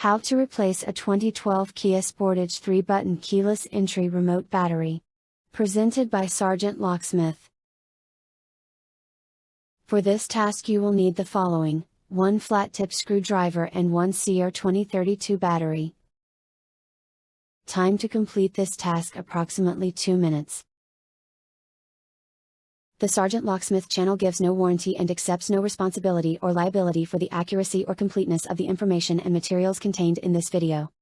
How to replace a 2012 Kia Sportage 3-button keyless entry remote battery. Presented by SgtLocksmith. For this task you will need the following: 1 flat tip screwdriver and 1 CR2032 battery. Time to complete this task approximately 2 minutes. The SgtLocksmith channel gives no warranty and accepts no responsibility or liability for the accuracy or completeness of the information and materials contained in this video.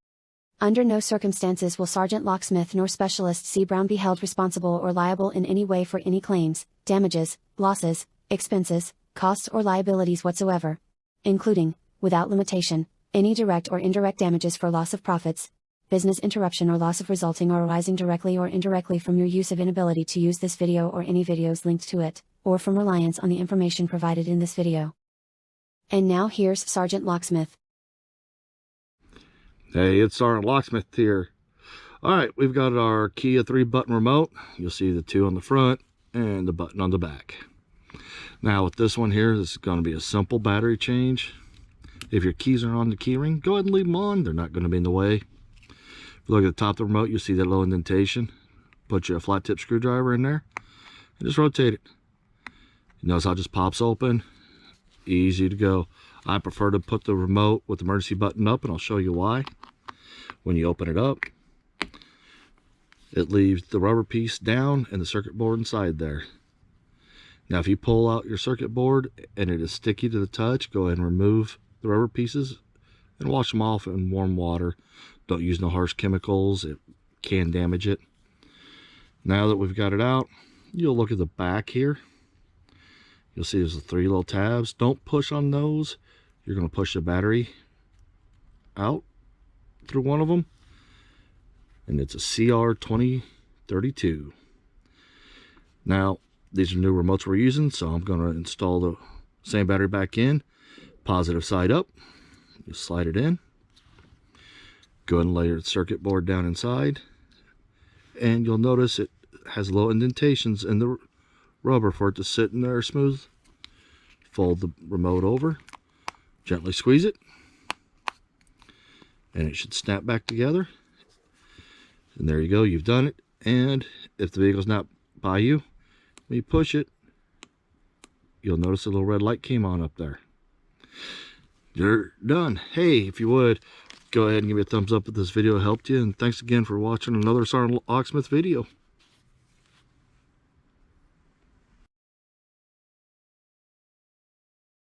Under no circumstances will SgtLocksmith nor Specialist C. Brown be held responsible or liable in any way for any claims, damages, losses, expenses, costs or liabilities whatsoever, including, without limitation, any direct or indirect damages for loss of profits, business interruption or loss of resulting or arising directly or indirectly from your use of inability to use this video or any videos linked to it, or from reliance on the information provided in this video. And now here's SgtLocksmith. Hey, it's SgtLocksmith here. Alright, we've got our Kia 3-button remote. You'll see the 2 on the front and the button on the back. Now with this one here, this is going to be a simple battery change. If your keys are on the key ring, go ahead and leave them on. They're not going to be in the way. Look at the top of the remote, you'll see that little indentation. Put your flat tip screwdriver in there and just rotate it. You notice how it just pops open. Easy to go. I prefer to put the remote with the emergency button up, and I'll show you why. When you open it up, it leaves the rubber piece down and the circuit board inside there. Now if you pull out your circuit board and it is sticky to the touch, go ahead and remove the rubber pieces and wash them off in warm water. Don't use no harsh chemicals, it can damage it. Now that we've got it out, you'll look at the back here. You'll see there's the 3 little tabs. Don't push on those. You're going to push the battery out through one of them. And it's a CR2032. Now, these are new remotes we're using, so I'm going to install the same battery back in. Positive side up. You slide it in. Go ahead and lay your circuit board down inside, and you'll notice it has little indentations in the rubber for it to sit in there smooth. Fold the remote over, gently squeeze it, and it should snap back together. And there you go, you've done it. And if the vehicle's not by you, when you push it, you'll notice a little red light came on up there. You're done. Hey, if you would, go ahead and give me a thumbs up if this video helped you, and thanks again for watching another SgtLocksmith video.